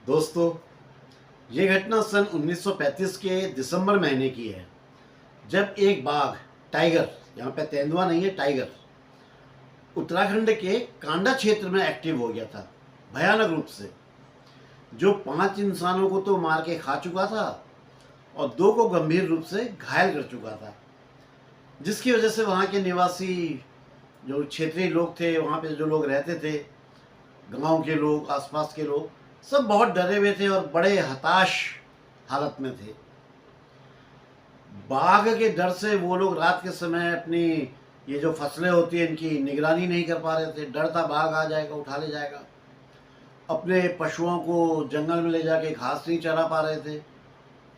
दोस्तों, ये घटना सन 1935 के दिसंबर महीने की है, जब एक बाघ, टाइगर, यहाँ पे तेंदुआ नहीं है, टाइगर, उत्तराखंड के कांडा क्षेत्र में एक्टिव हो गया था, भयानक रूप से। जो 5 इंसानों को तो मार के खा चुका था और 2 को गंभीर रूप से घायल कर चुका था, जिसकी वजह से वहाँ के निवासी जो क्षेत्रीय लोग थे, वहाँ पे जो लोग रहते थे, गांव के लोग, आसपास के लोग, सब बहुत डरे हुए थे और बड़े हताश हालत में थे। बाघ के डर से वो लोग रात के समय अपनी ये जो फसलें होती हैं इनकी निगरानी नहीं कर पा रहे थे। डर था बाघ आ जाएगा, उठा ले जाएगा। अपने पशुओं को जंगल में ले जाके घास नहीं चरा पा रहे थे,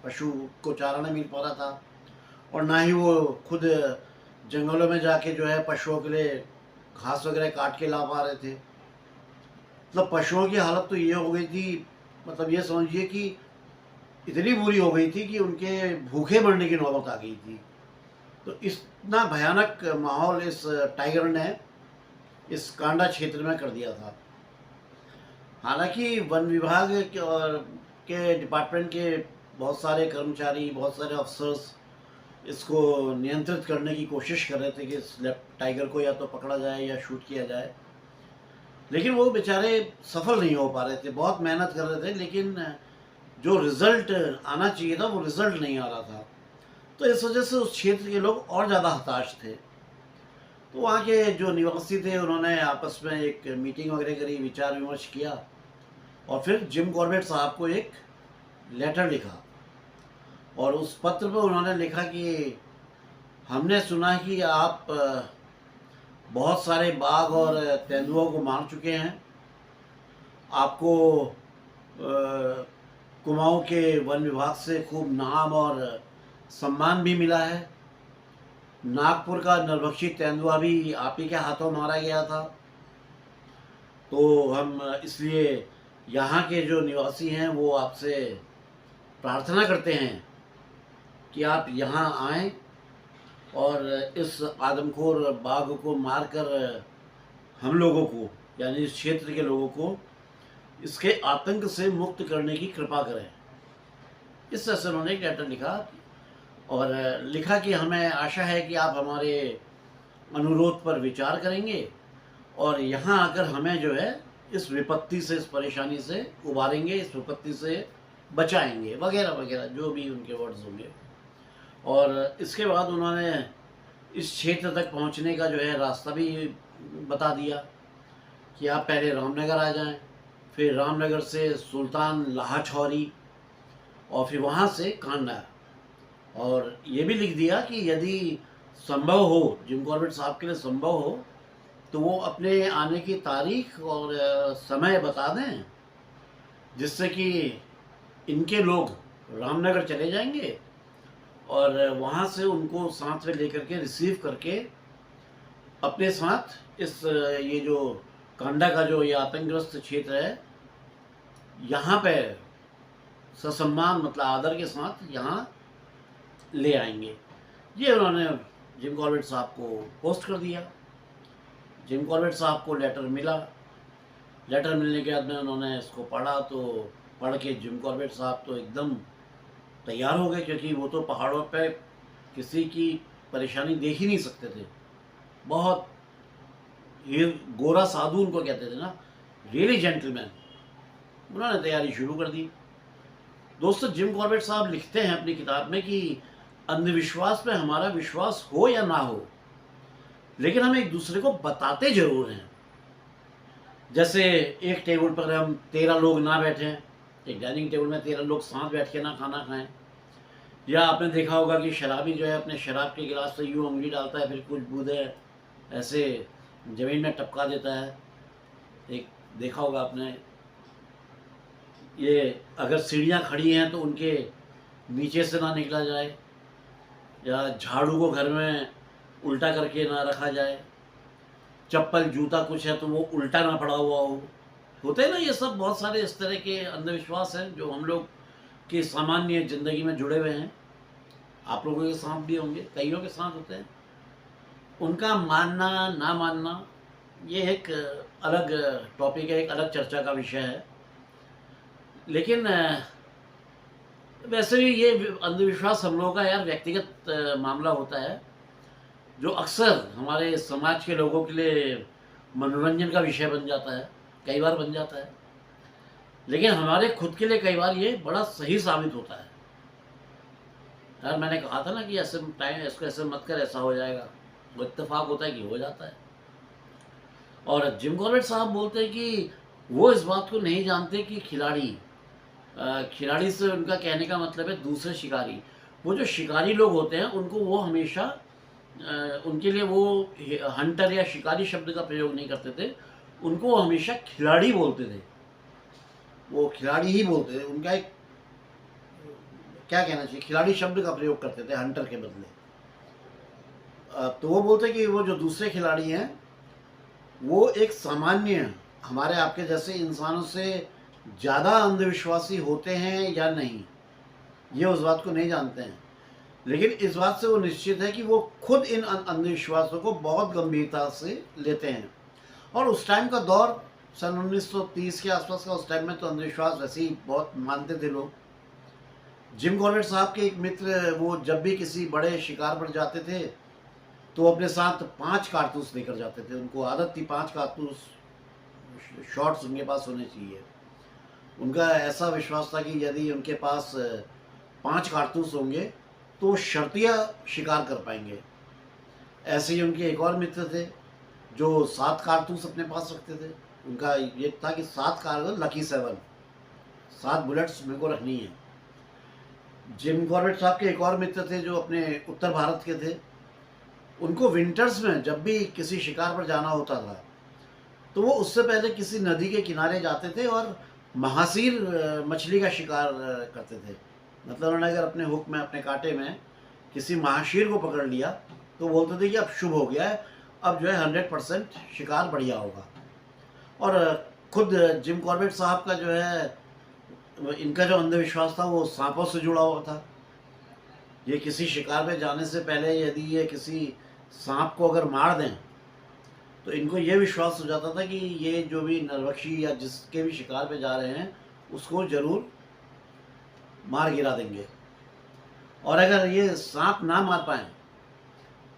पशु को चारा नहीं मिल पा रहा था, और ना ही वो खुद जंगलों में जाके जो है पशुओं के लिए घास वगैरह काट के ला पा रहे थे। मतलब पशुओं की हालत तो ये हो गई थी, मतलब ये समझिए कि इतनी बुरी हो गई थी कि उनके भूखे मरने की नौबत आ गई थी। तो इतना भयानक माहौल इस टाइगर ने इस कांडा क्षेत्र में कर दिया था। हालांकि वन विभाग के डिपार्टमेंट के बहुत सारे कर्मचारी, बहुत सारे अफसर्स इसको नियंत्रित करने की कोशिश कर रहे थे कि इस टाइगर को या तो पकड़ा जाए या शूट किया जाए, लेकिन वो बेचारे सफल नहीं हो पा रहे थे। बहुत मेहनत कर रहे थे, लेकिन जो रिजल्ट आना चाहिए था वो रिजल्ट नहीं आ रहा था। तो इस वजह से उस क्षेत्र के लोग और ज़्यादा हताश थे। तो वहाँ के जो निवासी थे उन्होंने आपस में एक मीटिंग वगैरह करी, विचार विमर्श किया, और फिर जिम कॉर्बेट साहब को एक लेटर लिखा। और उस पत्र पर उन्होंने लिखा कि हमने सुना कि आप बहुत सारे बाघ और तेंदुओं को मार चुके हैं। आपको कुमाऊं के वन विभाग से खूब नाम और सम्मान भी मिला है। नागपुर का नरभक्षी तेंदुआ भी आप ही के हाथों मारा गया था। तो हम इसलिए यहाँ के जो निवासी हैं वो आपसे प्रार्थना करते हैं कि आप यहाँ आएं और इस आदमखोर बाघ को मारकर हम लोगों को, यानी इस क्षेत्र के लोगों को, इसके आतंक से मुक्त करने की कृपा करें। इस तरह से उन्होंने एक लेटर लिखा और लिखा कि हमें आशा है कि आप हमारे अनुरोध पर विचार करेंगे और यहाँ आकर हमें जो है इस विपत्ति से, इस परेशानी से उबारेंगे, इस विपत्ति से बचाएंगे, वगैरह वगैरह जो भी उनके वर्ड्स होंगे। और इसके बाद उन्होंने इस क्षेत्र तक पहुँचने का जो है रास्ता भी बता दिया कि आप पहले रामनगर आ जाएं, फिर रामनगर से सुल्तान लाहौरी, और फिर वहाँ से कांडा। और ये भी लिख दिया कि यदि संभव हो, जिम कॉर्बेट साहब के लिए संभव हो, तो वो अपने आने की तारीख और समय बता दें, जिससे कि इनके लोग रामनगर चले जाएंगे और वहाँ से उनको साथ में लेकर के रिसीव करके अपने साथ इस ये जो कांडा का जो ये आतंकग्रस्त क्षेत्र है, यहाँ पे ससम्मान, मतलब आदर के साथ यहाँ ले आएंगे। ये उन्होंने जिम कॉर्बेट साहब को पोस्ट कर दिया। जिम कॉर्बेट साहब को लेटर मिला। लेटर मिलने के बाद में उन्होंने इसको पढ़ा, तो पढ़ के जिम कॉर्बेट साहब तो एकदम तैयार हो गए, क्योंकि वो तो पहाड़ों पे किसी की परेशानी देख ही नहीं सकते थे। बहुत ये गोरा साधु उनको कहते थे ना, रियली जेंटलमैन। उन्होंने तैयारी शुरू कर दी। दोस्तों, जिम कॉर्बेट साहब लिखते हैं अपनी किताब में कि अंधविश्वास पे हमारा विश्वास हो या ना हो, लेकिन हम एक दूसरे को बताते जरूर हैं। जैसे एक टेबल पर हम 13 लोग ना बैठें, एक डाइनिंग टेबल में 13 लोग साथ बैठ के ना खाना खाएं। या आपने देखा होगा कि शराबी जो है अपने शराब के गिलास से यूँ उंगली डालता है, फिर कुछ बूंदे ऐसे ज़मीन में टपका देता है। एक देखा होगा आपने। ये अगर सीढ़ियाँ खड़ी हैं तो उनके नीचे से ना निकला जाए, या झाड़ू को घर में उल्टा करके ना रखा जाए, चप्पल जूता कुछ है तो वो उल्टा ना पड़ा हुआ हो। होते हैं ना ये सब, बहुत सारे इस तरह के अंधविश्वास हैं जो हम लोग की सामान्य ज़िंदगी में जुड़े हुए हैं। आप लोगों के साथ भी होंगे, कईयों के साथ होते हैं। उनका मानना ना मानना ये एक अलग टॉपिक है, एक अलग चर्चा का विषय है। लेकिन वैसे भी ये अंधविश्वास हम लोगों का यार व्यक्तिगत मामला होता है, जो अक्सर हमारे समाज के लोगों के लिए मनोरंजन का विषय बन जाता है, कई बार बन जाता है, लेकिन हमारे खुद के लिए कई बार ये बड़ा सही साबित होता है। यार मैंने कहा था ना कि ऐसे टाइम, इसको ऐसे मत कर, ऐसा हो जाएगा, वो इत्तेफाक होता है कि हो जाता है। और जिम कॉर्बेट साहब बोलते हैं कि वो इस बात को नहीं जानते कि खिलाड़ी से उनका कहने का मतलब है दूसरे शिकारी। वो जो शिकारी लोग होते हैं उनको वो हमेशा उनके लिए वो हंटर या शिकारी शब्द का प्रयोग नहीं करते थे, उनको वो हमेशा खिलाड़ी बोलते थे, वो खिलाड़ी ही बोलते थे। उनका एक क्या कहना चाहिए, खिलाड़ी शब्द का प्रयोग करते थे हंटर के बदले। तो वो बोलते कि वो जो दूसरे खिलाड़ी हैं वो एक सामान्य हमारे आपके जैसे इंसानों से ज़्यादा अंधविश्वासी होते हैं या नहीं, ये उस बात को नहीं जानते हैं, लेकिन इस बात से वो निश्चित है कि वो खुद इन अंधविश्वासों को बहुत गंभीरता से लेते हैं। और उस टाइम का दौर सन 1930 के आसपास का, उस टाइम में तो अंधविश्वास वैसे ही बहुत मानते थे लोग। जिम कॉर्बेट साहब के एक मित्र, वो जब भी किसी बड़े शिकार पर जाते थे तो अपने साथ 5 कारतूस लेकर जाते थे। उनको आदत थी 5 कारतूस शॉट्स उनके पास होने चाहिए। उनका ऐसा विश्वास था कि यदि उनके पास 5 कारतूस होंगे तो वो शर्तिया शिकार कर पाएंगे। ऐसे ही उनके एक और मित्र थे जो 7 कारतूस अपने पास रखते थे। उनका ये था कि 7 कारतूस, लकी 7, 7 बुलेट्स मेरे को रखनी है। जिम कॉर्बेट साहब के एक और मित्र थे जो अपने उत्तर भारत के थे। उनको विंटर्स में जब भी किसी शिकार पर जाना होता था तो वो उससे पहले किसी नदी के किनारे जाते थे और महासीर मछली का शिकार करते थे। मतलब उन्होंने अगर अपने हुक में, अपने कांटे में किसी महाशीर को पकड़ लिया तो बोलते थे कि अब शुभ हो गया है, अब जो है 100% शिकार बढ़िया होगा। और खुद जिम कॉर्बेट साहब का जो है, इनका जो अंधविश्वास था वो सांपों से जुड़ा हुआ था। ये किसी शिकार पे जाने से पहले यदि ये किसी सांप को अगर मार दें तो इनको ये विश्वास हो जाता था कि ये जो भी नरभक्षी या जिसके भी शिकार पे जा रहे हैं उसको ज़रूर मार गिरा देंगे। और अगर ये सांप ना मार पाए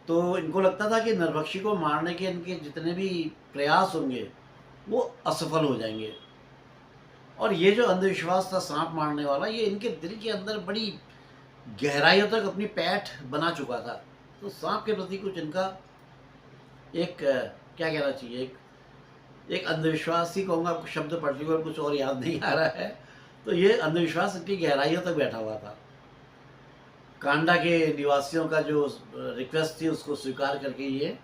तो इनको लगता था कि नरभक्षी को मारने के इनके जितने भी प्रयास होंगे वो असफल हो जाएंगे। और ये जो अंधविश्वास था सांप मारने वाला, ये इनके दिल के अंदर बड़ी गहराइयों तक अपनी पैठ बना चुका था। तो सांप के प्रति कुछ इनका एक क्या कहना चाहिए, एक अंधविश्वास ही कहूँगा, शब्द पर्टिकुलर कुछ और याद नहीं आ रहा है। तो ये अंधविश्वास इनकी गहराइयों तक बैठा हुआ था। कांडा के निवासियों का जो रिक्वेस्ट थी उसको स्वीकार करके ये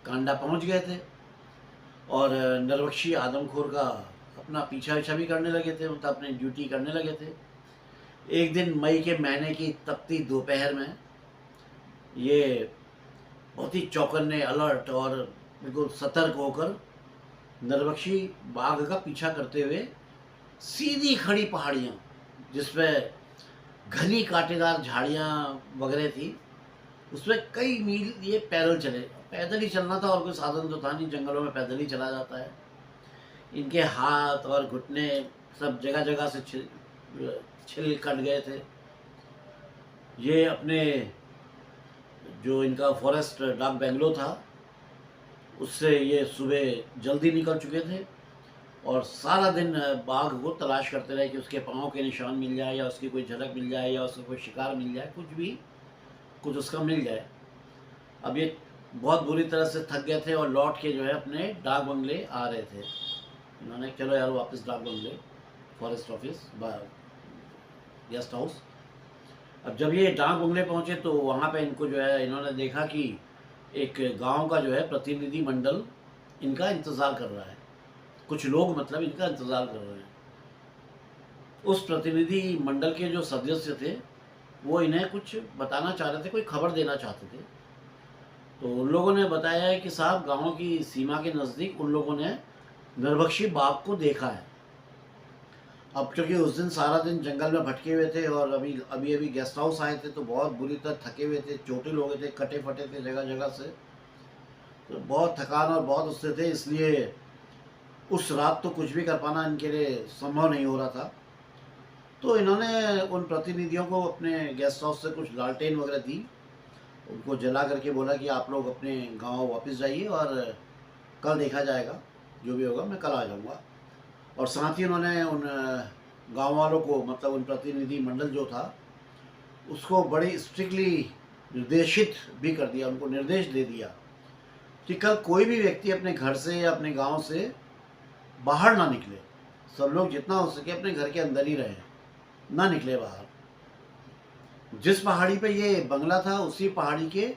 कांडा पहुंच गए थे और नरभक्षी आदमखोर का अपना पीछा भी करने लगे थे, मतलब अपनी ड्यूटी करने लगे थे। एक दिन मई के महीने की तपती दोपहर में ये बहुत ही चौकन्ने, अलर्ट और बिल्कुल सतर्क होकर नरभक्षी बाघ का पीछा करते हुए सीधी खड़ी पहाड़ियाँ जिसमें घनी कांटेदार झाड़ियाँ वगैरह थी, उसमें कई मील ये पैदल चले। पैदल ही चलना था और कोई साधन तो था नहीं, जंगलों में पैदल ही चला जाता है। इनके हाथ और घुटने सब जगह जगह से छिल कट गए थे। ये अपने जो इनका फॉरेस्ट डाक बेंगलो था उससे ये सुबह जल्दी निकल चुके थे और सारा दिन बाघ को तलाश करते रहे कि उसके पाँव के निशान मिल जाए या उसकी कोई झलक मिल जाए या उसका कोई शिकार मिल जाए, कुछ उसका मिल जाए। अब ये बहुत बुरी तरह से थक गए थे और लौट के जो है अपने डाक बंगले आ रहे थे। इन्होंने चलो यार वापस डाक बंगले, फॉरेस्ट ऑफिस, गेस्ट हाउस। अब जब ये डाक बंगले पहुँचे तो वहाँ पे इनको जो है, इन्होंने देखा कि एक गांव का जो है प्रतिनिधि मंडल इनका इंतज़ार कर रहा है। कुछ लोग मतलब इनका इंतज़ार कर रहे हैं। उस प्रतिनिधि मंडल के जो सदस्य थे वो इन्हें कुछ बताना चाह रहे थे, कोई खबर देना चाहते थे। तो उन लोगों ने बताया है कि साहब गांव की सीमा के नज़दीक उन लोगों ने नरभक्षी बाघ को देखा है। अब क्योंकि उस दिन सारा दिन जंगल में भटके हुए थे और अभी गेस्ट हाउस आए थे तो बहुत बुरी तरह थके हुए थे, चोटिल हो गए थे, कटे फटे थे जगह जगह से, तो बहुत थकान और बहुत उससे थे, इसलिए उस रात तो कुछ भी कर पाना इनके लिए संभव नहीं हो रहा था। तो इन्होंने उन प्रतिनिधियों को अपने गेस्ट हाउस से कुछ लालटेन वगैरह दी, उनको जला करके बोला कि आप लोग अपने गांव वापस जाइए और कल देखा जाएगा, जो भी होगा मैं कल आ जाऊंगा। और साथ ही उन्होंने उन गांव वालों को, मतलब उन प्रतिनिधि मंडल जो था उसको बड़ी स्ट्रिक्टली निर्देशित भी कर दिया, उनको निर्देश दे दिया कि कल कोई भी व्यक्ति अपने घर से या अपने गांव से बाहर ना निकले, सब लोग जितना हो सके अपने घर के अंदर ही रहें, ना निकले बाहर। जिस पहाड़ी पे ये बंगला था उसी पहाड़ी के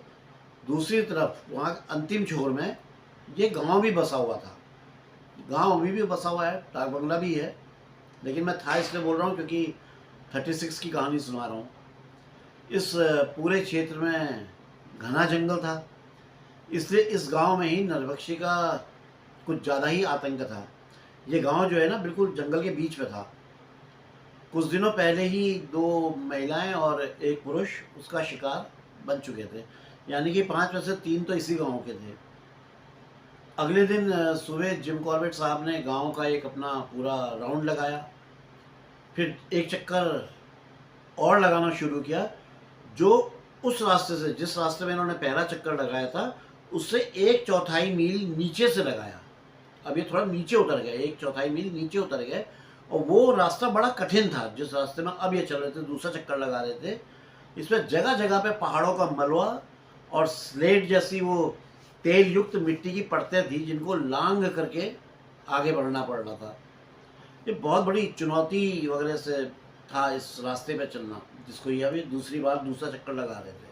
दूसरी तरफ, वहाँ अंतिम छोर में ये गांव भी बसा हुआ था। गांव अभी भी बसा हुआ है, डाक बंगला भी है, लेकिन मैं था इसलिए बोल रहा हूँ क्योंकि 36 की कहानी सुना रहा हूँ। इस पूरे क्षेत्र में घना जंगल था, इसलिए इस गांव में ही नरभक्षी का कुछ ज़्यादा ही आतंक था। ये गांव जो है ना बिल्कुल जंगल के बीच में था। कुछ दिनों पहले ही 2 महिलाएं और 1 पुरुष उसका शिकार बन चुके थे, यानी कि 5 में से 3 तो इसी गांव के थे। अगले दिन सुबह जिम कॉर्बेट साहब ने गांव का एक अपना पूरा राउंड लगाया, फिर एक चक्कर और लगाना शुरू किया, जो उस रास्ते से, जिस रास्ते में इन्होंने पहला चक्कर लगाया था उससे 1/4 मील नीचे से लगाया। अब ये थोड़ा नीचे उतर गए, 1/4 मील नीचे उतर गए, और वो रास्ता बड़ा कठिन था जिस रास्ते में अब ये चल रहे थे, दूसरा चक्कर लगा रहे थे। इसमें जगह जगह पे पहाड़ों का मलबा और स्लेट जैसी वो तेल युक्त मिट्टी की परतें थी, जिनको लांग करके आगे बढ़ना पड़ रहा था। ये बहुत बड़ी चुनौती वगैरह से था इस रास्ते पे चलना, जिसको ये अभी दूसरी बार दूसरा चक्कर लगा रहे थे,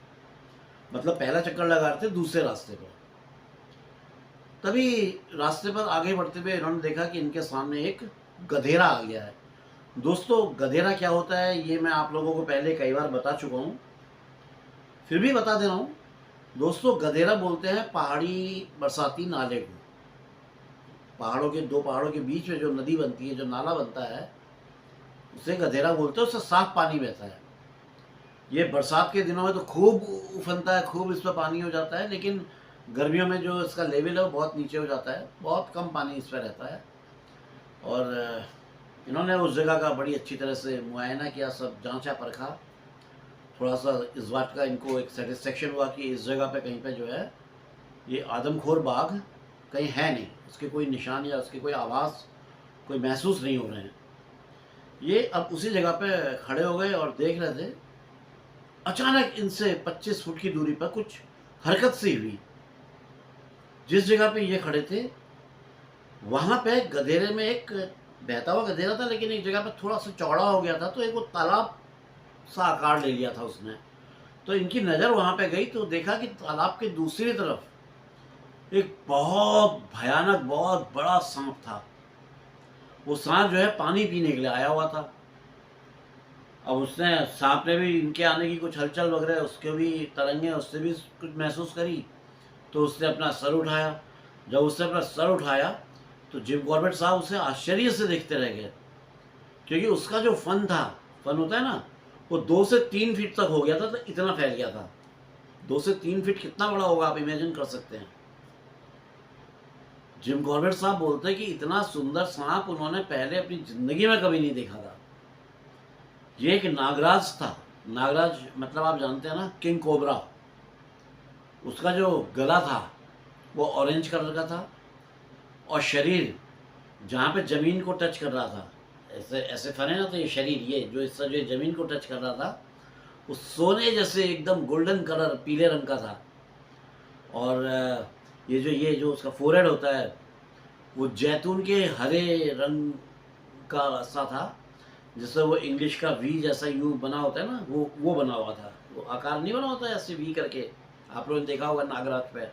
मतलब पहला चक्कर लगा रहे थे दूसरे रास्ते पर। तभी रास्ते पर आगे बढ़ते हुए इन्होंने देखा कि इनके सामने एक गधेरा आ गया है। दोस्तों, गधेरा क्या होता है ये मैं आप लोगों को पहले कई बार बता चुका हूँ, फिर भी बता दे रहा हूँ। दोस्तों, गधेरा बोलते हैं पहाड़ी बरसाती नाले को। पहाड़ों के, 2 पहाड़ों के बीच में जो नदी बनती है, जो नाला बनता है, उसे गधेरा बोलते हैं। उससे साफ पानी बहता है। ये बरसात के दिनों में तो खूब उफनता है, खूब इस पर पानी हो जाता है, लेकिन गर्मियों में जो इसका लेवल है वो बहुत नीचे हो जाता है, बहुत कम पानी इस पर रहता है। और इन्होंने उस जगह का बड़ी अच्छी तरह से मुआयना किया, सब जांचा परखा। थोड़ा सा इस बात का इनको एक सेटिस्फेक्शन हुआ कि इस जगह पे कहीं पे जो है ये आदमखोर बाघ कहीं है नहीं, उसके कोई निशान या उसके कोई आवाज़ कोई महसूस नहीं हो रहे हैं। ये अब उसी जगह पे खड़े हो गए और देख रहे थे। अचानक इनसे 25 फुट की दूरी पर कुछ हरकत सी हुई। जिस जगह पे ये खड़े थे वहाँ पे गधेरे में एक बहता हुआ गधेरा था, लेकिन एक जगह पे थोड़ा सा चौड़ा हो गया था, तो एक वो तालाब सा आकार ले लिया था उसने। तो इनकी नज़र वहाँ पे गई तो देखा कि तालाब के दूसरी तरफ एक बहुत भयानक, बहुत बड़ा सांप था। वो सांप जो है पानी पीने के लिए आया हुआ था। अब उसने, सांप ने भी इनके आने की कुछ हलचल वगैरह, उसके भी तरंगे उससे भी कुछ महसूस करी, तो उसने अपना सर उठाया। जब उसने अपना सर उठाया तो जिम कॉर्बेट साहब उसे आश्चर्य से देखते रह गए, क्योंकि उसका जो फन था, फन होता है ना, वो 2 से 3 फीट तक हो गया था, तो इतना फैल गया था। 2 से 3 फीट कितना बड़ा होगा आप इमेजिन कर सकते हैं। जिम कॉर्बेट साहब बोलते हैं कि इतना सुंदर सांप उन्होंने पहले अपनी ज़िंदगी में कभी नहीं देखा था। ये एक नागराज था। नागराज मतलब आप जानते हैं ना, किंग कोबरा। उसका जो गला था वो ऑरेंज कलर का था, और शरीर जहाँ पे ज़मीन को टच कर रहा था, ऐसे ऐसे फन है ना, तो ये शरीर, ये जो इस जो ज़मीन को टच कर रहा था, वो सोने जैसे एकदम गोल्डन कलर, पीले रंग का था। और ये जो उसका फोरहेड होता है वो जैतून के हरे रंग का सा था, जिससे वो इंग्लिश का वी जैसा यू बना होता है ना, वो बना हुआ था। वो आकार नहीं बना होता है ऐसे वी करके, आप लोगों ने देखा होगा नागराज पे,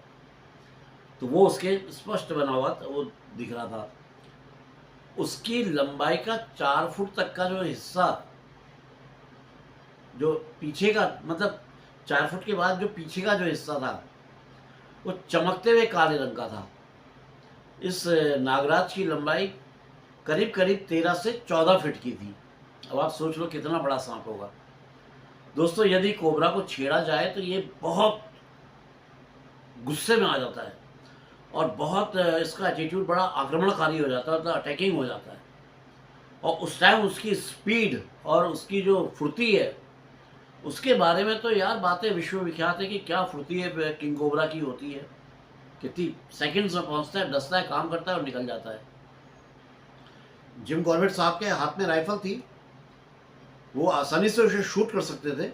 तो वो उसके स्पष्ट बना हुआ था, वो दिख रहा था। उसकी लंबाई का 4 फुट तक का जो हिस्सा, जो पीछे का, मतलब 4 फुट के बाद जो पीछे का जो हिस्सा था वो चमकते हुए काले रंग का था। इस नागराज की लंबाई करीब करीब 13 से 14 फीट की थी। अब आप सोच लो कितना बड़ा सांप होगा। दोस्तों, यदि कोबरा को छेड़ा जाए तो ये बहुत गुस्से में आ जाता है और बहुत इसका एटीट्यूड बड़ा आक्रमणकारी हो जाता है, मतलब अटैकिंग हो जाता है। और उस टाइम उसकी स्पीड और उसकी जो फुर्ती है, उसके बारे में तो यार बातें विश्वविख्यात है कि क्या फुर्ती है किंग कोबरा की होती है। कितनी सेकंड्स में पहुंचता है, डसता है, काम करता है और निकल जाता है। जिम कॉर्बेट साहब के हाथ में राइफल थी, वो आसानी से उसे शूट कर सकते थे,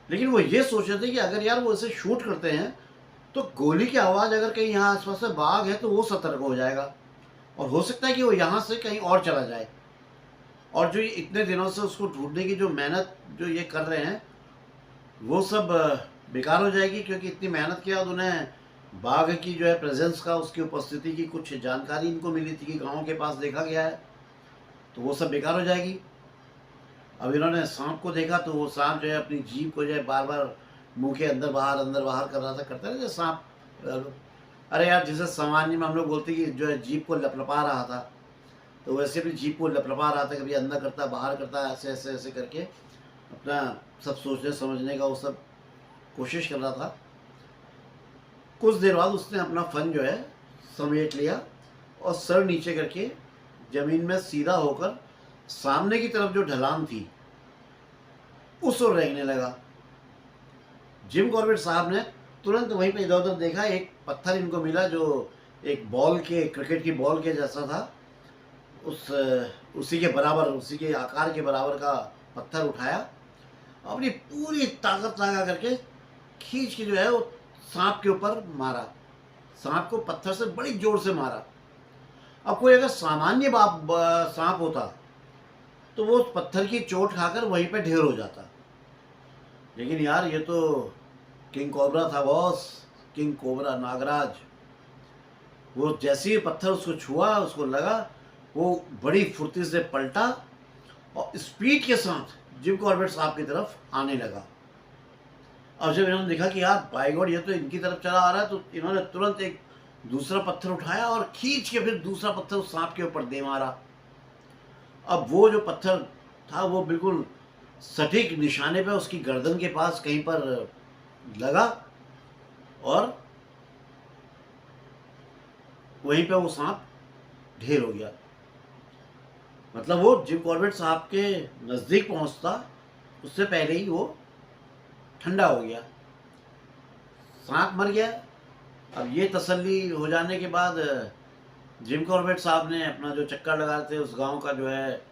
लेकिन वो ये सोच रहे थे कि अगर यार वो इसे शूट करते हैं तो गोली की आवाज़ अगर कहीं यहाँ आसपास में बाघ है तो वो सतर्क हो जाएगा और हो सकता है कि वो यहाँ से कहीं और चला जाए। और जो ये इतने दिनों से उसको ढूंढने की जो मेहनत जो ये कर रहे हैं वो सब बेकार हो जाएगी, क्योंकि इतनी मेहनत के बाद उन्हें बाघ की जो है प्रेजेंस का, उसकी उपस्थिति की कुछ जानकारी इनको मिली थी कि गांव के पास देखा गया है, तो वो सब बेकार हो जाएगी। अब इन्होंने सांप को देखा तो वो सांप जो है अपनी जीभ को जो है बार बार मुंह के अंदर बाहर कर रहा था, करता है ना सांप। अरे यार, जिसे सामान्य में हम लोग बोलते कि जो है जीभ को लपलपा रहा था, तो वैसे भी जीभ को लपलपा रहा था, कभी अंदर करता बाहर करता, ऐसे ऐसे ऐसे करके अपना सब सोचने समझने का वो सब कोशिश कर रहा था। कुछ देर बाद उसने अपना फन जो है समेट लिया और सर नीचे करके जमीन में सीधा होकर सामने की तरफ जो ढलान थी उस ओर रेंगने लगा। जिम कॉर्बेट साहब ने तुरंत वहीं पे इधर उधर देखा, एक पत्थर इनको मिला जो एक बॉल के, क्रिकेट की बॉल के जैसा था, उसी के बराबर, उसी के आकार के बराबर का पत्थर उठाया, अपनी पूरी ताकत लगा करके खींच के जो है वो सांप के ऊपर मारा। सांप को पत्थर से बड़ी जोर से मारा। अब कोई अगर सामान्य सांप होता तो वो उस पत्थर की चोट खाकर वहीं पे ढेर हो जाता, लेकिन यार ये तो किंग कोबरा था बॉस, किंग कोबरा नागराज। वो जैसे ही पत्थर उसको छुआ, उसको लगा, वो बड़ी फुर्ती से पलटा और स्पीड के साथ जिम कॉर्बेट साहब की तरफ आने लगा। अब जब इन्होंने देखा कि यार बाय गॉड ये तो इनकी तरफ चला आ रहा है, तो इन्होंने तुरंत एक दूसरा पत्थर उठाया और खींच के फिर दूसरा पत्थर उस सांप के ऊपर दे मारा। अब वो जो पत्थर था वो बिल्कुल सटीक निशाने पे उसकी गर्दन के पास कहीं पर लगा और वहीं पे वो सांप ढेर हो गया। मतलब वो जिम कॉर्बेट साहब के नज़दीक पहुंचता उससे पहले ही वो ठंडा हो गया, सांप मर गया। अब ये तसल्ली हो जाने के बाद जिम कॉर्बेट साहब ने अपना जो चक्कर लगा थे उस गांव का जो है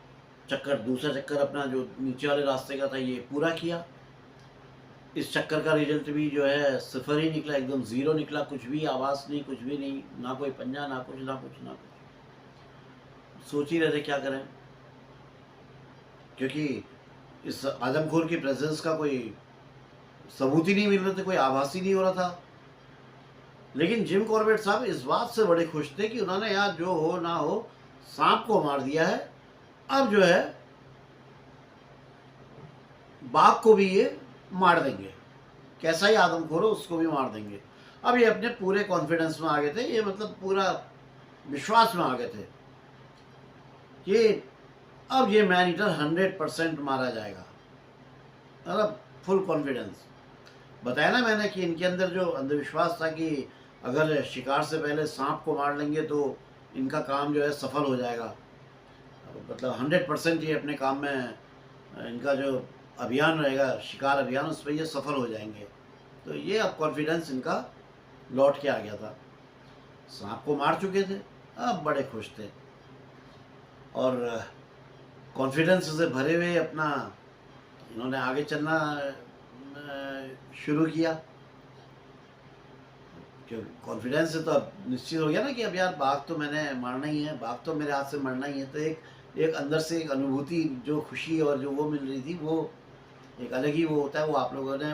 चक्कर, दूसरा चक्कर अपना जो नीचे वाले रास्ते का था ये पूरा किया। इस चक्कर का रिजल्ट भी जो है सिफर ही निकला, एकदम ज़ीरो निकला, कुछ भी आवाज़ नहीं, कुछ भी नहीं, ना कोई पंजा, ना कुछ ना कुछ ना कुछ। सोच ही रहे थे क्या करें, क्योंकि इस आदमखोर की प्रेजेंस का कोई सबूत ही नहीं मिल रहे थे, कोई आभास ही नहीं हो रहा था। लेकिन जिम कॉर्बेट साहब इस बात से बड़े खुश थे कि उन्होंने यार जो हो ना हो सांप को मार दिया है, अब जो है बाघ को भी ये मार देंगे, कैसा ही आदमखोर हो उसको भी मार देंगे। अब ये अपने पूरे कॉन्फिडेंस में आ गए थे, ये मतलब पूरा विश्वास में आ गए थे कि अब ये मैन ईटर 100% मारा जाएगा, मतलब फुल कॉन्फिडेंस। बताया ना मैंने कि इनके अंदर जो अंधविश्वास था कि अगर शिकार से पहले सांप को मार लेंगे तो इनका काम जो है सफल हो जाएगा, मतलब 100% ये अपने काम में इनका जो अभियान रहेगा, शिकार अभियान, उस पर ये सफल हो जाएंगे। तो ये अब कॉन्फिडेंस इनका लौट के आ गया था। सांप को मार चुके थे, अब बड़े खुश थे और कॉन्फिडेंस से भरे हुए अपना इन्होंने आगे चलना शुरू किया। क्यों कॉन्फिडेंस से तो अब निश्चित हो गया ना कि अब यार बाघ तो मैंने मारना ही है, बाघ तो मेरे हाथ से मरना ही है। तो एक अंदर से एक अनुभूति, जो खुशी और जो वो मिल रही थी, वो एक अलग ही वो होता है। वो आप लोगों ने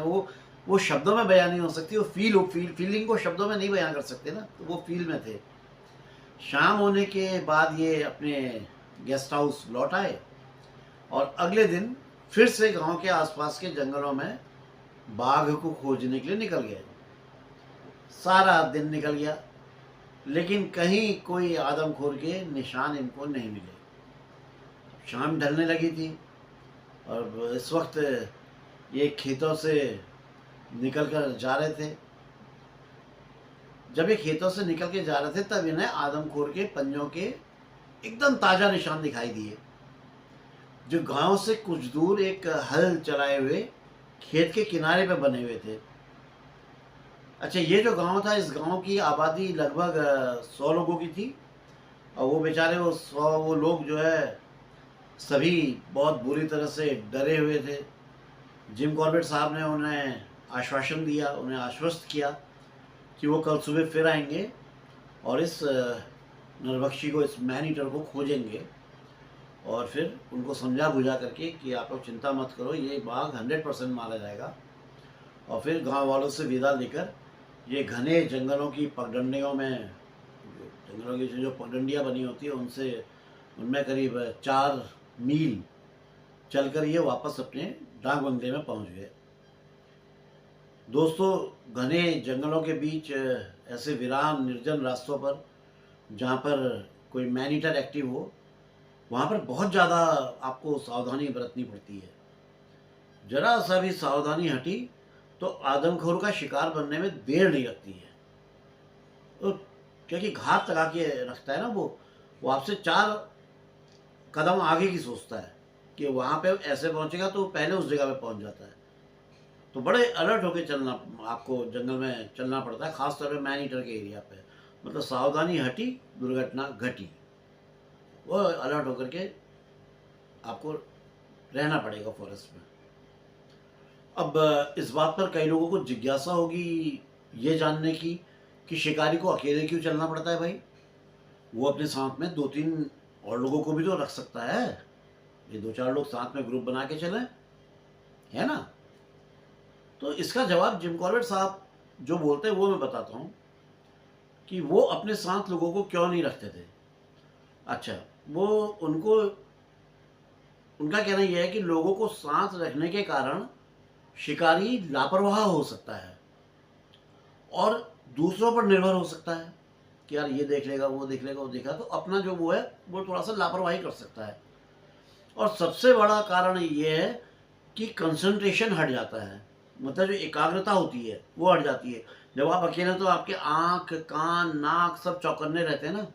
वो शब्दों में बयान नहीं हो सकती, वो फीलिंग को शब्दों में नहीं बयान कर सकते ना, तो वो फील में थे। शाम होने के बाद ये अपने गेस्ट हाउस लौट आए और अगले दिन फिर से गांव के आसपास के जंगलों में बाघ को खोजने के लिए निकल गए। सारा दिन निकल गया लेकिन कहीं कोई आदमखोर के निशान इनको नहीं मिले। शाम ढलने लगी थी और इस वक्त ये खेतों से निकल कर जा रहे थे। जब ये खेतों से निकल के जा रहे थे तब इन्हें आदमखोर के पंजों के एकदम ताज़ा निशान दिखाई दिए। जो गांव से कुछ दूर एक हल चलाए हुए खेत के किनारे पे बने हुए थे। अच्छा, ये जो गांव था, इस गांव की आबादी लगभग 100 लोगों की थी। और वो बेचारे वो लोग जो है सभी बहुत बुरी तरह से डरे हुए थे। जिम कॉर्बेट साहब ने उन्हें आश्वासन दिया, उन्हें आश्वस्त किया कि वो कल सुबह फिर आएंगे और इस नरभक्षी को, इस मैन ईटर को खोजेंगे। और फिर उनको समझा बुझा करके कि आप लोग चिंता मत करो, ये बाघ 100% मारा जाएगा। और फिर गांव वालों से विदा लेकर ये घने जंगलों की पगडंडियों में, जंगलों की जो पगडंडियाँ बनी होती है उनमें करीब 4 मील चलकर ये वापस अपने डाक बंगले में पहुंच गए। दोस्तों, घने जंगलों के बीच ऐसे वीरान निर्जन रास्तों पर जहाँ पर कोई मैन ईटर एक्टिव हो, वहाँ पर बहुत ज़्यादा आपको सावधानी बरतनी पड़ती है। जरा सा भी सावधानी हटी तो आदमखोर का शिकार बनने में देर नहीं लगती है। तो क्योंकि घात लगा के रखता है ना, वो आपसे 4 कदम आगे की सोचता है कि वहाँ पे ऐसे पहुँचेगा तो पहले उस जगह पे पहुँच जाता है। तो बड़े अलर्ट होकर चलना, आपको जंगल में चलना पड़ता है, खासतौर पे मैन ईटर के एरिया पे। मतलब सावधानी हटी, दुर्घटना घटी। वो अलर्ट होकर के आपको रहना पड़ेगा फॉरेस्ट में। अब इस बात पर कई लोगों को जिज्ञासा होगी ये जानने की कि शिकारी को अकेले क्यों चलना पड़ता है भाई। वो अपने साथ में 2-3 और लोगों को भी तो रख सकता है। ये 2-4 लोग साथ में ग्रुप बना के चले, है ना। तो इसका जवाब जिम कॉर्बेट साहब जो बोलते हैं वो मैं बताता हूँ कि वो अपने साथ लोगों को क्यों नहीं रखते थे। अच्छा, वो उनका कहना यह है कि लोगों को साथ रखने के कारण शिकारी लापरवाह हो सकता है और दूसरों पर निर्भर हो सकता है कि यार ये देख लेगा, वो देख लेगा, वो देखा, तो अपना जो वो है वो थोड़ा सा लापरवाही कर सकता है। और सबसे बड़ा कारण ये है कि कंसंट्रेशन हट जाता है, मतलब जो एकाग्रता होती है वो हट जाती है। जब आप अकेले तो आपके आँख, कान, नाक सब चौकन्ने रहते हैं ना,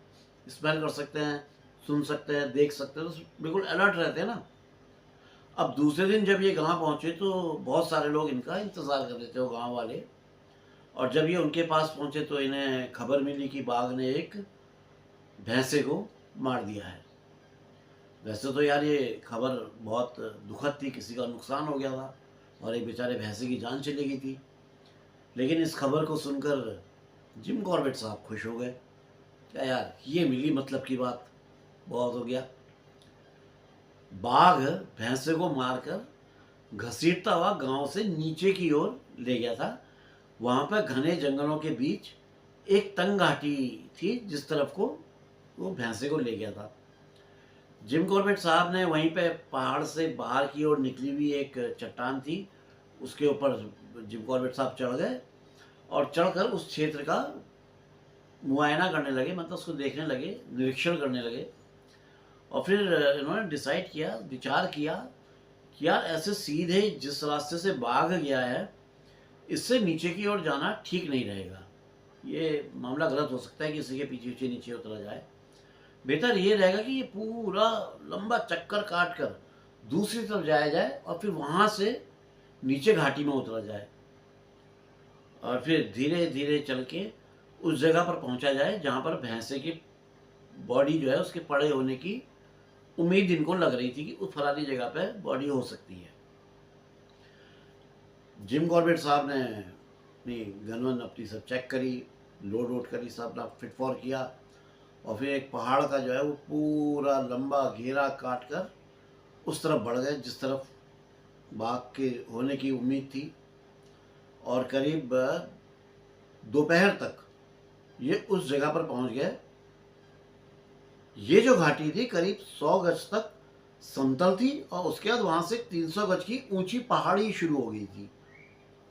स्मेल कर सकते हैं, सुन सकते हैं, देख सकते हैं, तो बिल्कुल अलर्ट रहते हैं ना। अब दूसरे दिन जब ये गांव पहुंचे तो बहुत सारे लोग इनका इंतज़ार कर रहे थे, वो गांव वाले। और जब ये उनके पास पहुंचे तो इन्हें खबर मिली कि बाघ ने एक भैंसे को मार दिया है। वैसे तो यार ये खबर बहुत दुखद थी, किसी का नुकसान हो गया था और एक बेचारे भैंसे की जान चली गई थी। लेकिन इस खबर को सुनकर जिम कॉर्बेट साहब खुश हो गए। क्या यार, ये मिली मतलब की बात, बहुत हो गया। बाघ भैंसे को मारकर घसीटता हुआ गांव से नीचे की ओर ले गया था। वहां पर घने जंगलों के बीच एक तंग घाटी थी जिस तरफ को वो भैंसे को ले गया था। जिम कॉर्बेट साहब ने वहीं पे पहाड़ से बाहर की ओर निकली हुई एक चट्टान थी, उसके ऊपर जिम कॉर्बेट साहब चढ़ गए और चढ़कर उस क्षेत्र का मुआयना करने लगे, मतलब उसको देखने लगे, निरीक्षण करने लगे। और फिर इन्होंने डिसाइड किया, विचार किया कि यार ऐसे सीधे जिस रास्ते से बाघ गया है इससे नीचे की ओर जाना ठीक नहीं रहेगा। ये मामला गलत हो सकता है कि किसी के पीछे पीछे नीचे उतरा जाए। बेहतर ये रहेगा कि ये पूरा लंबा चक्कर काट कर दूसरी तरफ जाया जाए और फिर वहाँ से नीचे घाटी में उतरा जाए और फिर धीरे धीरे चल के उस जगह पर पहुँचा जाए जहाँ पर भैंसे की बॉडी जो है उसके पड़े होने की उम्मीद इनको लग रही थी कि उस फलानी जगह पे बॉडी हो सकती है। जिम कॉर्बेट साहब ने अपनी गन अपनी सब चेक करी, लोड वोड करी, सब अपना फिट फॉर किया और फिर एक पहाड़ का जो है वो पूरा लंबा घेरा काट कर उस तरफ बढ़ गए जिस तरफ बाघ के होने की उम्मीद थी। और करीब दोपहर तक ये उस जगह पर पहुंच गए। ये जो घाटी थी करीब 100 गज तक समतल थी और उसके बाद वहां से 300 गज की ऊंची पहाड़ी शुरू हो गई थी।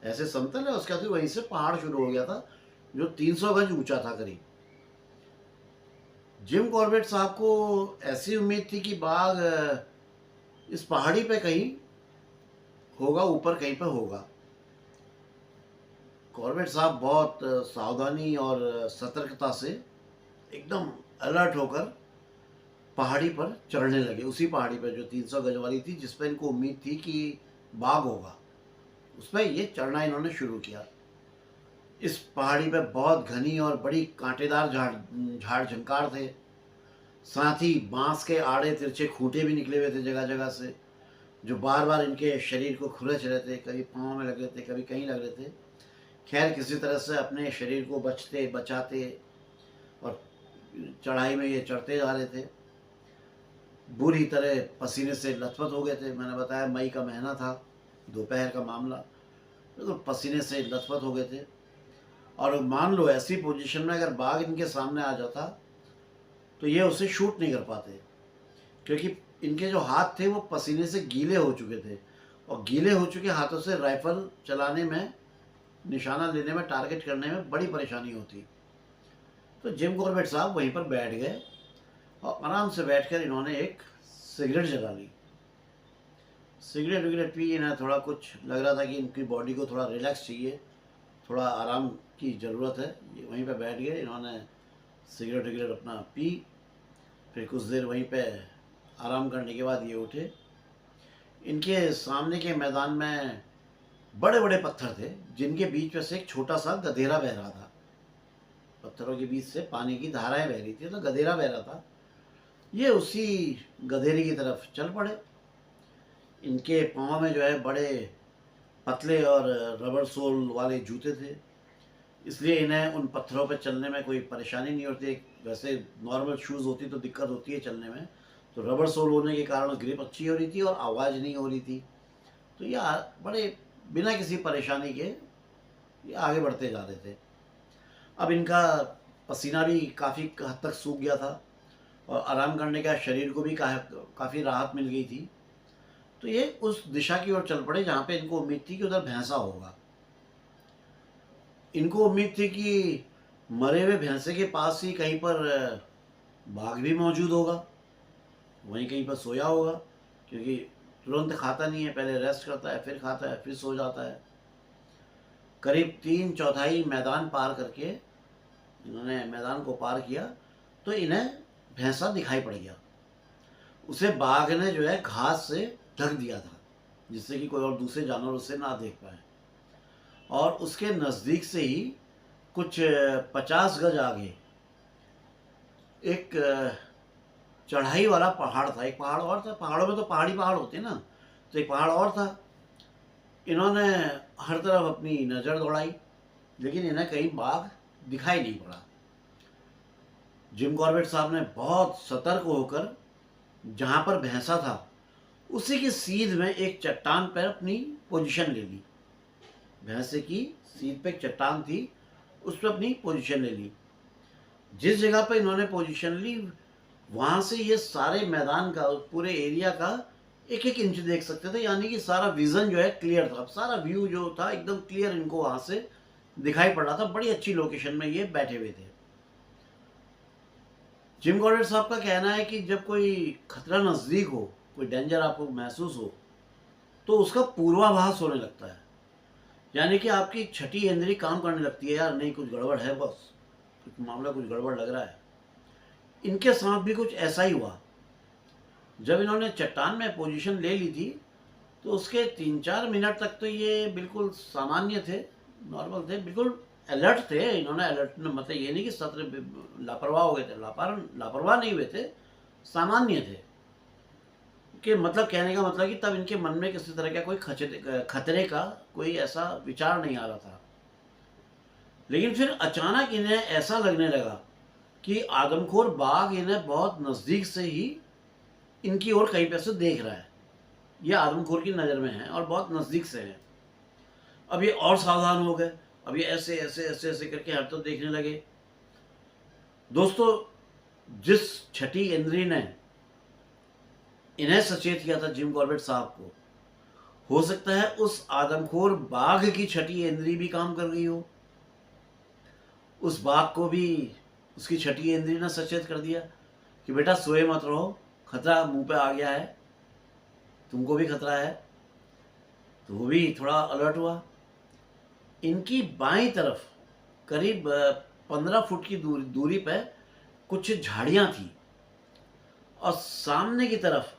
ऐसे समतल है, उसके बाद वहीं से पहाड़ शुरू हो गया था जो 300 गज ऊंचा था करीब। जिम कॉर्बेट साहब को ऐसी उम्मीद थी कि बाघ इस पहाड़ी पे कहीं होगा, ऊपर कहीं पे होगा। कॉर्बेट साहब बहुत सावधानी और सतर्कता से एकदम अलर्ट होकर पहाड़ी पर चढ़ने लगे, उसी पहाड़ी पर जो 300 गज वाली थी, जिस पर इनको उम्मीद थी कि बाघ होगा, उस पर ये चढ़ना इन्होंने शुरू किया। इस पहाड़ी पर बहुत घनी और बड़ी कांटेदार झाड़ झंकार थे। साथ ही बांस के आड़े तिरछे खूंटे भी निकले हुए थे जगह जगह से, जो बार बार इनके शरीर को खुरच रहे थे, कभी पाँव में लग रहे थे, कभी कहीं लग रहे थे। खैर किसी तरह से अपने शरीर को बचाते और चढ़ाई में ये चढ़ते जा रहे थे। बुरी तरह पसीने से लथपथ हो गए थे। मैंने बताया मई का महीना था, दोपहर का मामला, तो पसीने से लथपथ हो गए थे। और मान लो ऐसी पोजीशन में अगर बाघ इनके सामने आ जाता तो ये उसे शूट नहीं कर पाते, क्योंकि इनके जो हाथ थे वो पसीने से गीले हो चुके थे, और गीले हो चुके हाथों से राइफल चलाने में, निशाना लेने में, टारगेट करने में बड़ी परेशानी होती। तो जिम कॉर्बेट साहब वहीं पर बैठ गए और आराम से बैठकर इन्होंने एक सिगरेट जला ली। सिगरेट विगरेट पी, इन्हें थोड़ा कुछ लग रहा था कि इनकी बॉडी को थोड़ा रिलैक्स चाहिए, थोड़ा आराम की ज़रूरत है। ये वहीं पर बैठ गए, इन्होंने सिगरेट विगरेट अपना पी। फिर कुछ देर वहीं पे आराम करने के बाद ये उठे। इनके सामने के मैदान में बड़े बड़े पत्थर थे, जिनके बीच में से एक छोटा सा गधेरा बह रहा था। पत्थरों के बीच से पानी की धाराएं बह रही थी, तो गधेरा बह रहा था। ये उसी गधेरे की तरफ चल पड़े। इनके पाँव में जो है बड़े पतले और रबर सोल वाले जूते थे, इसलिए इन्हें उन पत्थरों पर चलने में कोई परेशानी नहीं होती। वैसे नॉर्मल शूज़ होती तो दिक्कत होती है चलने में, तो रबर सोल होने के कारण ग्रिप अच्छी हो रही थी और आवाज़ नहीं हो रही थी। तो ये बड़े बिना किसी परेशानी के ये आगे बढ़ते जा रहे थे। अब इनका पसीना भी काफ़ी हद तक सूख गया था और आराम करने का शरीर को भी काफ़ी राहत मिल गई थी। तो ये उस दिशा की ओर चल पड़े जहाँ पे इनको उम्मीद थी कि उधर भैंसा होगा। इनको उम्मीद थी कि मरे हुए भैंसे के पास ही कहीं पर बाघ भी मौजूद होगा, वहीं कहीं पर सोया होगा, क्योंकि तुरंत खाता नहीं है, पहले रेस्ट करता है, फिर खाता है, फिर सो जाता है। करीब 3/4 मैदान पार करके इन्होंने मैदान को पार किया तो इन्हें भैंसा दिखाई पड़ गया। उसे बाघ ने जो है घास से ढक दिया था, जिससे कि कोई और दूसरे जानवर उसे ना देख पाए। और उसके नज़दीक से ही कुछ 50 गज आगे एक चढ़ाई वाला पहाड़ था। एक पहाड़ और था, पहाड़ों में तो पहाड़ी पहाड़ होते हैं ना, तो एक पहाड़ और था। इन्होंने हर तरफ अपनी नज़र दौड़ाई, लेकिन इन्हें कहीं बाघ दिखाई नहीं पड़ा। जिम कॉर्बेट साहब ने बहुत सतर्क होकर जहाँ पर भैंसा था उसी की सीध में एक चट्टान पर अपनी पोजीशन ले ली। भैंसे की सीध पे एक चट्टान थी, उस पर अपनी पोजीशन ले ली। जिस जगह पर इन्होंने पोजीशन ली, वहाँ से ये सारे मैदान का, पूरे एरिया का एक एक इंच देख सकते थे, यानी कि सारा विज़न जो है क्लियर था। सारा व्यू जो था एकदम क्लियर इनको वहाँ से दिखाई पड़ रहा था। बड़ी अच्छी लोकेशन में ये बैठे हुए थे। जिम कॉर्बेट साहब का कहना है कि जब कोई खतरा नज़दीक हो, कोई डेंजर आपको महसूस हो, तो उसका पूर्वाभास होने लगता है, यानी कि आपकी छठी इंद्री काम करने लगती है, यार नहीं कुछ गड़बड़ है, बस कुछ मामला कुछ गड़बड़ लग रहा है। इनके साथ भी कुछ ऐसा ही हुआ। जब इन्होंने चट्टान में पोजीशन ले ली थी तो उसके 3-4 मिनट तक तो ये बिल्कुल सामान्य थे, नॉर्मल थे, बिल्कुल अलर्ट थे। इन्होंने अलर्ट, मतलब ये नहीं कि सत्र लापरवाह हो गए थे, लापरवाह नहीं हुए थे, सामान्य थे। कि मतलब कहने का मतलब कि तब इनके मन में किसी तरह का कोई खतरे का कोई ऐसा विचार नहीं आ रहा था। लेकिन फिर अचानक इन्हें ऐसा लगने लगा कि आदमखोर बाघ इन्हें बहुत नज़दीक से ही इनकी ओर कहीं पे से देख रहा है। ये आदमखोर की नज़र में है और बहुत नज़दीक से है। अब ये और सावधान हो गए। अब ये ऐसे ऐसे ऐसे ऐसे करके हर तरफ देखने लगे। दोस्तों, जिस छठी इंद्री ने इन्हें सचेत किया था जिम कॉर्बेट साहब को, हो सकता है उस आदमखोर बाघ की छठी इंद्री भी काम कर गई हो। उस बाघ को भी उसकी छठी इंद्री ने सचेत कर दिया कि बेटा सोए मत रहो, खतरा मुंह पे आ गया है, तुमको भी खतरा है। तो वो भी थोड़ा अलर्ट हुआ। इनकी बाईं तरफ करीब 15 फुट की दूरी पे कुछ झाड़ियाँ थी, और सामने की तरफ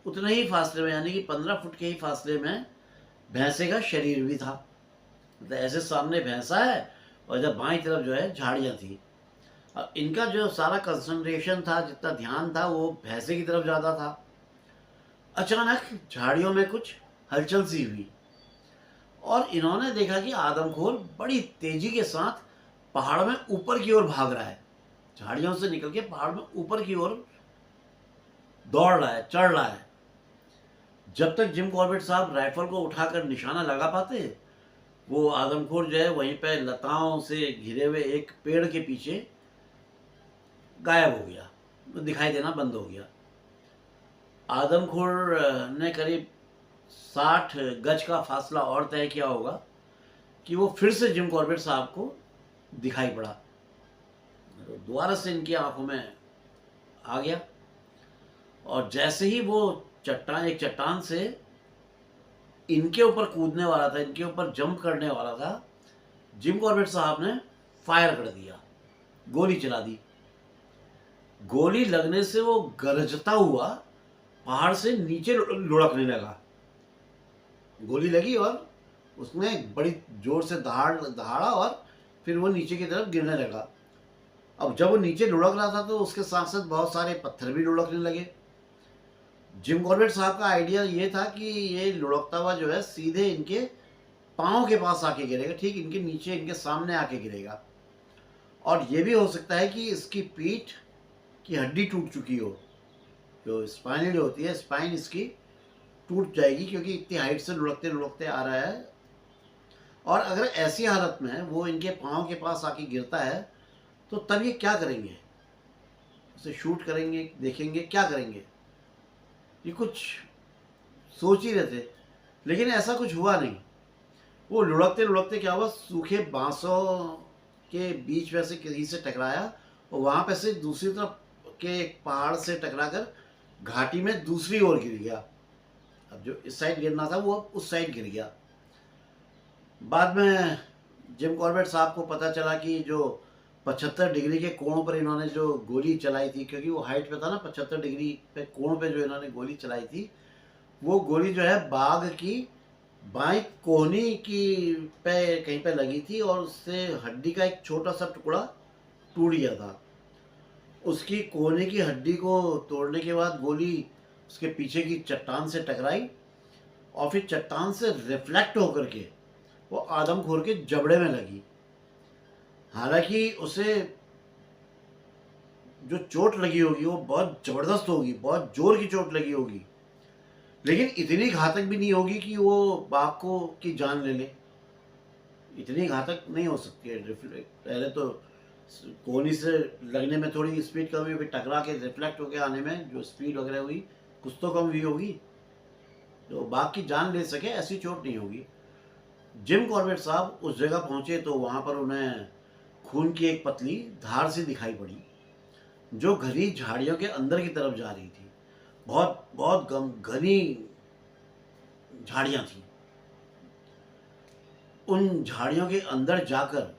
उतने ही फासले में, यानी कि 15 फुट के ही फासले में भैंसे का शरीर भी था। मतलब ऐसे सामने भैंसा है और जब बाईं तरफ जो है झाड़ियाँ थी। अब इनका जो सारा कंसंट्रेशन था, जितना ध्यान था, वो भैंसे की तरफ ज़्यादा था। अचानक झाड़ियों में कुछ हलचल सी हुई और इन्होंने देखा कि आदमखोर बड़ी तेजी के साथ पहाड़ में ऊपर की ओर भाग रहा है। झाड़ियों से निकल के पहाड़ में ऊपर की ओर दौड़ रहा है, चढ़ रहा है। जब तक जिम कॉर्बेट साहब राइफल को उठाकर निशाना लगा पाते, वो आदमखोर जो है वहीं पे लताओं से घिरे हुए एक पेड़ के पीछे गायब हो गया, दिखाई देना बंद हो गया। आदमखोर ने करीब 60 गज का फासला और तय किया होगा कि वो फिर से जिम कॉर्बेट साहब को दिखाई पड़ा। दोबारा से इनकी आंखों में आ गया और जैसे ही वो एक चट्टान से इनके ऊपर कूदने वाला था, इनके ऊपर जंप करने वाला था, जिम कॉर्बेट साहब ने फायर कर दिया, गोली चला दी। गोली लगने से वो गरजता हुआ पहाड़ से नीचे लुढ़कने लगा। गोली लगी और उसने बड़ी जोर से दहाड़ा और फिर वो नीचे की तरफ गिरने लगा। अब जब वो नीचे लुढ़क रहा था तो उसके साथ साथ बहुत सारे पत्थर भी लुढ़कने लगे। जिम कॉर्बेट साहब का आइडिया ये था कि ये लुढ़कता हुआ जो है सीधे इनके पाँव के पास आके गिरेगा, ठीक इनके नीचे, इनके सामने आके गिरेगा। और ये भी हो सकता है कि इसकी पीठ की हड्डी टूट चुकी हो, जो स्पाइन जो होती है, स्पाइन इसकी टूट जाएगी क्योंकि इतनी हाइट से लुढ़कते लुढ़कते आ रहा है। और अगर ऐसी हालत में वो इनके पाँव के पास आके गिरता है तो तब ये क्या करेंगे? उसे शूट करेंगे, देखेंगे, क्या करेंगे? ये कुछ सोच ही रहे थे, लेकिन ऐसा कुछ हुआ नहीं। वो लुढ़कते लुढ़कते क्या हुआ, सूखे बांसों के बीच में से कहीं से टकराया और वहाँ पे से दूसरी तरफ के एक पहाड़ से टकराकर घाटी में दूसरी ओर गिर गया। अब जो इस साइड गिरना था वो अब उस साइड गिर गया। बाद में जिम कॉर्बेट साहब को पता चला कि जो 75 डिग्री के कोण पर इन्होंने जो गोली चलाई थी, क्योंकि वो हाइट पे था ना, 75 डिग्री पे कोण पे जो इन्होंने गोली चलाई थी, वो गोली जो है बाघ की बाईं कोहनी की पे कहीं पे लगी थी और उससे हड्डी का एक छोटा सा टुकड़ा टूट गया था। उसकी कोहनी की हड्डी को तोड़ने के बाद गोली उसके पीछे की चट्टान से टकराई और फिर चट्टान से रिफ्लेक्ट होकर के वो आदमखोर के जबड़े में लगी। हालांकि उसे जो चोट लगी होगी वो बहुत ज़बरदस्त होगी, बहुत जोर की चोट लगी होगी, लेकिन इतनी घातक भी नहीं होगी कि वो बाघ को की जान ले ले। इतनी घातक नहीं हो सकती है। पहले तो कोहनी से लगने में थोड़ी स्पीड कम हुई, फिर टकरा के रिफ्लेक्ट होके आने में जो स्पीड वगैरह हुई कुछ तो कम हुई होगी, तो बाघ की जान ले सके ऐसी चोट नहीं होगी। जिम कॉर्बेट साहब उस जगह पहुंचे तो वहां पर उन्हें खून की एक पतली धार सी दिखाई पड़ी जो घनी झाड़ियों के अंदर की तरफ जा रही थी। बहुत बहुत घनी झाड़ियां थी। उन झाड़ियों के अंदर जाकर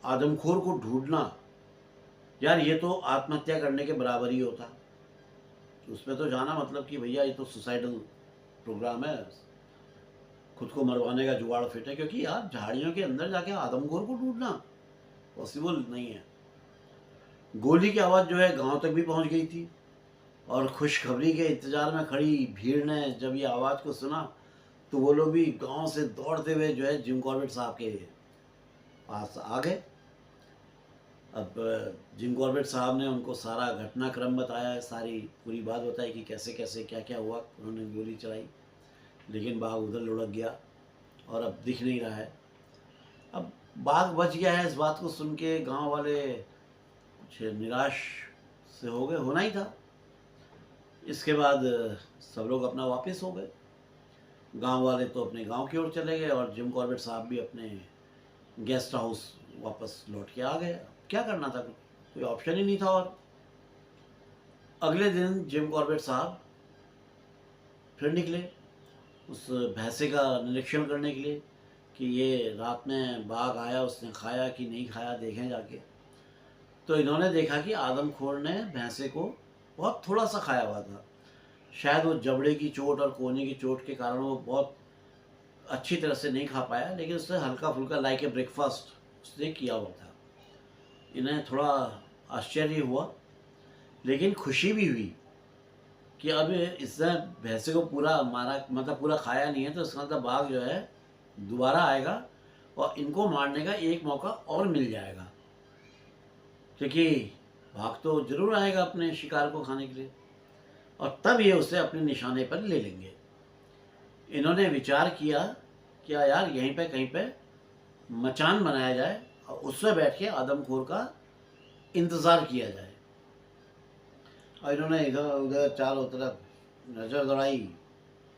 आदमखोर को ढूंढना, यार ये तो आत्महत्या करने के बराबर ही होता। उसमें तो जाना मतलब कि भैया ये तो सुसाइडल प्रोग्राम है, खुद को मरवाने का जुगाड़ फिट है, क्योंकि यार झाड़ियों के अंदर जाके आदमखोर को ढूंढना पॉसिबल नहीं है। गोली की आवाज़ जो है गांव तक भी पहुंच गई थी और खुशखबरी के इंतजार में खड़ी भीड़ ने जब ये आवाज़ को सुना तो वो लोग भी गांव से दौड़ते हुए जो है जिम कॉर्बेट साहब के पास आ गए। अब जिम कॉर्बेट साहब ने उनको सारा घटनाक्रम बताया, सारी पूरी बात बताई कि कैसे कैसे क्या क्या हुआ, उन्होंने गोली चलाई, लेकिन बाघ उधर लुढ़क गया और अब दिख नहीं रहा है। अब बाघ बच गया है, इस बात को सुन के गाँव वाले कुछ निराश से हो गए, होना ही था। इसके बाद सब लोग अपना वापस हो गए। गांव वाले तो अपने गांव की ओर चले गए और जिम कॉर्बेट साहब भी अपने गेस्ट हाउस वापस लौट के आ गए। क्या करना था, कोई ऑप्शन ही नहीं था। और अगले दिन जिम कॉर्बेट साहब फिर निकले उस भैंसे का निरीक्षण करने के लिए कि ये रात में बाघ आया, उसने खाया कि नहीं खाया, देखें जाके। तो इन्होंने देखा कि आदमखोर ने भैंसे को बहुत थोड़ा सा खाया हुआ था। शायद वो जबड़े की चोट और कोहनी की चोट के कारण वो बहुत अच्छी तरह से नहीं खा पाया, लेकिन उसने हल्का फुल्का लाइक ए ब्रेकफास्ट उसने किया हुआ था। इन्हें थोड़ा आश्चर्य हुआ, लेकिन खुशी भी हुई कि अब इसने भैंसे को पूरा मारा, मतलब पूरा खाया नहीं है, तो इसका मतलब बाघ जो है दोबारा आएगा और इनको मारने का एक मौका और मिल जाएगा, क्योंकि बाघ तो जरूर आएगा अपने शिकार को खाने के लिए, और तब ये उसे अपने निशाने पर ले लेंगे। इन्होंने विचार किया कि यार यहीं पे कहीं पे मचान बनाया जाए और उसमें बैठ के आदमखोर का इंतज़ार किया जाए। और इन्होंने इधर उधर चारों तरफ नज़र दौड़ाई,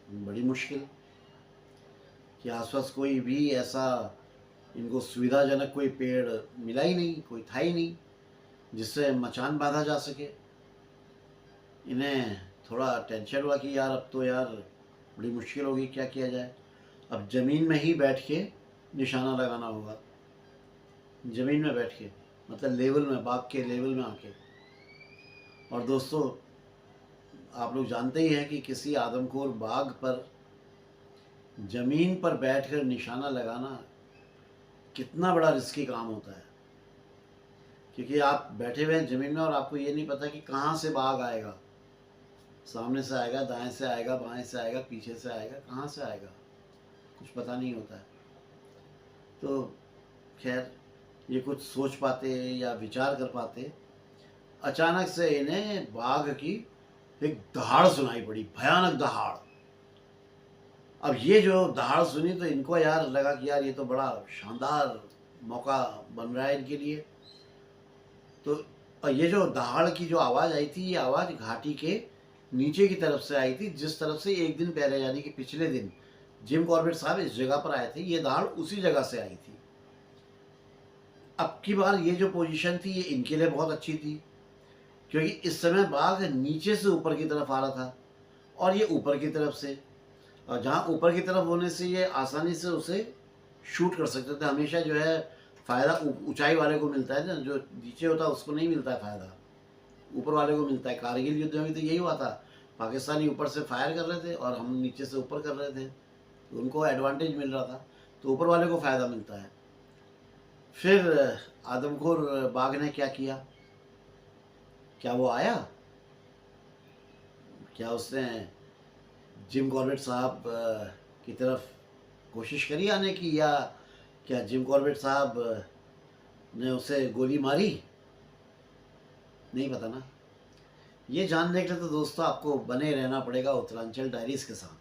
बड़ी मुश्किल कि आसपास कोई भी ऐसा इनको सुविधाजनक कोई पेड़ मिला ही नहीं, कोई था ही नहीं जिससे मचान बांधा जा सके। इन्हें थोड़ा टेंशन हुआ कि यार अब तो यार बड़ी मुश्किल होगी, क्या किया जाए। अब ज़मीन में ही बैठ के निशाना लगाना होगा, ज़मीन में बैठ के, मतलब लेवल में, बाग के लेवल में आके। और दोस्तों आप लोग जानते ही हैं कि किसी आदमखोर बाघ पर ज़मीन पर बैठकर निशाना लगाना कितना बड़ा रिस्की काम होता है, क्योंकि आप बैठे हुए हैं ज़मीन में और आपको ये नहीं पता कि कहाँ से बाघ आएगा, सामने से आएगा, दाएं से आएगा, बाएं से आएगा, पीछे से आएगा, कहाँ से आएगा, कुछ पता नहीं होता है। तो खैर ये कुछ सोच पाते या विचार कर पाते, अचानक से इन्हें बाघ की एक दहाड़ सुनाई पड़ी, भयानक दहाड़। अब ये जो दहाड़ सुनी तो इनको यार लगा कि यार ये तो बड़ा शानदार मौका बन रहा है इनके लिए। तो ये जो दहाड़ की जो आवाज़ आई थी, ये आवाज़ घाटी के नीचे की तरफ से आई थी, जिस तरफ से एक दिन पहले यानी कि पिछले दिन जिम कॉर्बेट साहब इस जगह पर आए थे, ये दहाड़ उसी जगह से आई थी। अब की बार ये जो पोजीशन थी ये इनके लिए बहुत अच्छी थी, क्योंकि इस समय बाघ नीचे से ऊपर की तरफ आ रहा था और ये ऊपर की तरफ से, और जहाँ ऊपर की तरफ होने से ये आसानी से उसे शूट कर सकते थे। हमेशा जो है फ़ायदा ऊंचाई वाले को मिलता है ना, जो नीचे होता है उसको नहीं मिलता है फ़ायदा, ऊपर वाले को मिलता है। कारगिल युद्ध में भी तो यही हुआ था, पाकिस्तानी ऊपर से फायर कर रहे थे और हम नीचे से ऊपर कर रहे थे, तो उनको एडवांटेज मिल रहा था, तो ऊपर वाले को फ़ायदा मिलता है। फिर आदमखोर बाघ ने क्या किया, क्या वो आया, क्या उसने जिम कॉर्बेट साहब की तरफ कोशिश करी आने की, या क्या जिम कॉर्बेट साहब ने उसे गोली मारी, नहीं पता ना। ये जानने के लिए तो दोस्तों आपको बने रहना पड़ेगा उत्तरांचल डायरीज के साथ।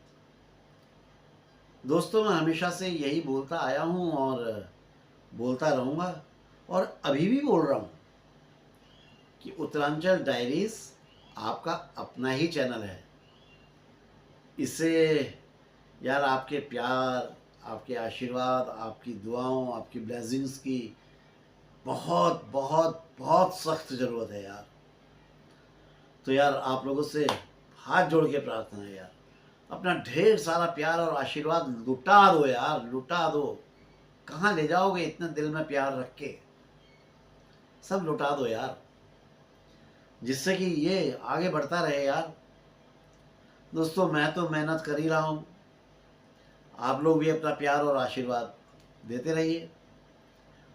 दोस्तों मैं हमेशा से यही बोलता आया हूँ और बोलता रहूँगा, और अभी भी बोल रहा हूँ कि उत्तरांचल डायरीज आपका अपना ही चैनल है। इससे यार आपके प्यार, आपके आशीर्वाद, आपकी दुआओं, आपकी ब्लेसिंग्स की बहुत बहुत बहुत सख्त ज़रूरत है यार। तो यार आप लोगों से हाथ जोड़ के प्रार्थना है यार, अपना ढेर सारा प्यार और आशीर्वाद लुटा दो यार, लुटा दो। कहाँ ले जाओगे इतने दिल में प्यार रख के, सब लुटा दो यार, जिससे कि ये आगे बढ़ता रहे यार। दोस्तों मैं तो मेहनत कर ही रहा हूँ, आप लोग भी अपना प्यार और आशीर्वाद देते रहिए,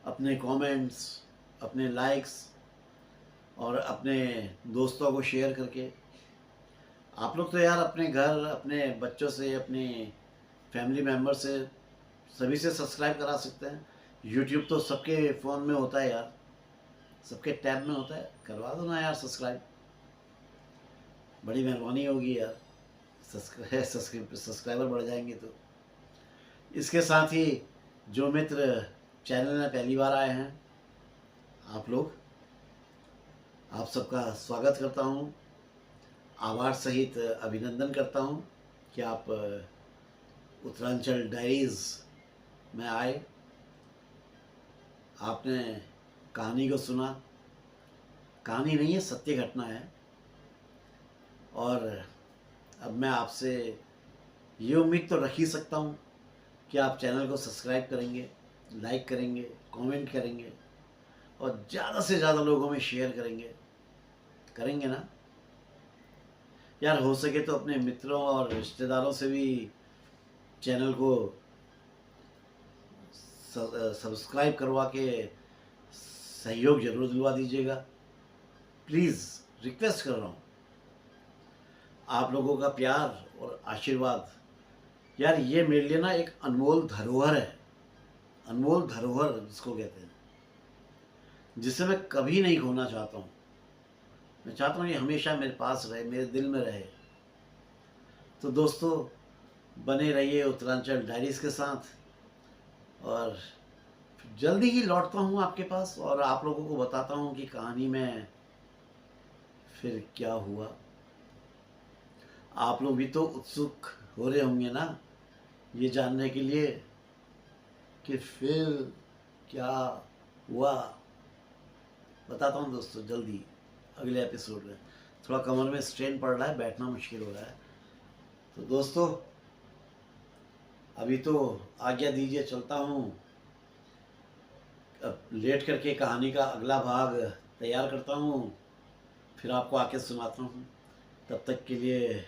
अपने कमेंट्स, अपने लाइक्स और अपने दोस्तों को शेयर करके। आप लोग तो यार अपने घर, अपने बच्चों से, अपने फैमिली मेम्बर से, सभी से सब्सक्राइब करा सकते हैं। यूट्यूब तो सबके फ़ोन में होता है यार, सबके टैब में होता है, करवा दो ना यार सब्सक्राइब, बड़ी मेहरबानी होगी यार, सब्सक्राइबर बढ़ जाएंगे तो। इसके साथ ही जो मित्र चैनल में पहली बार आए हैं, आप लोग, आप सबका स्वागत करता हूँ, आभार सहित अभिनंदन करता हूँ कि आप उत्तरांचल डायरीज़ में आए, आपने कहानी को सुना। कहानी नहीं है, सत्य घटना है। और अब मैं आपसे ये उम्मीद तो रख ही सकता हूँ कि आप चैनल को सब्सक्राइब करेंगे, लाइक करेंगे, कमेंट करेंगे और ज़्यादा से ज़्यादा लोगों में शेयर करेंगे ना। यार हो सके तो अपने मित्रों और रिश्तेदारों से भी चैनल को सब्सक्राइब करवा के सहयोग जरूर दिलवा दीजिएगा। प्लीज़ रिक्वेस्ट कर रहा हूँ, आप लोगों का प्यार और आशीर्वाद यार ये मेरे लिए ना एक अनमोल धरोहर है, अनमोल धरोहर जिसको कहते हैं, जिसे मैं कभी नहीं खोना चाहता हूँ। मैं चाहता हूँ ये हमेशा मेरे पास रहे, मेरे दिल में रहे। तो दोस्तों बने रहिए उत्तरांचल डायरीज़ के साथ, और जल्दी ही लौटता हूँ आपके पास और आप लोगों को बताता हूँ कि कहानी में फिर क्या हुआ। आप लोग भी तो उत्सुक हो रहे होंगे ना ये जानने के लिए कि फिर क्या हुआ। बताता हूँ दोस्तों जल्दी अगले एपिसोड में। थोड़ा कमर में स्ट्रेन पड़ रहा है, बैठना मुश्किल हो रहा है। तो दोस्तों अभी तो आज्ञा दीजिए, चलता हूँ। अब लेट करके कहानी का अगला भाग तैयार करता हूँ, फिर आपको आके सुनाता हूँ। तब तक के लिए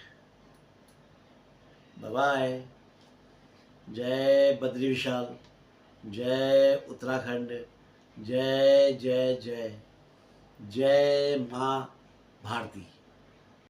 बाय बाय। जय बद्री विशाल, जय उत्तराखंड, जय जय जय, जय माँ भारती।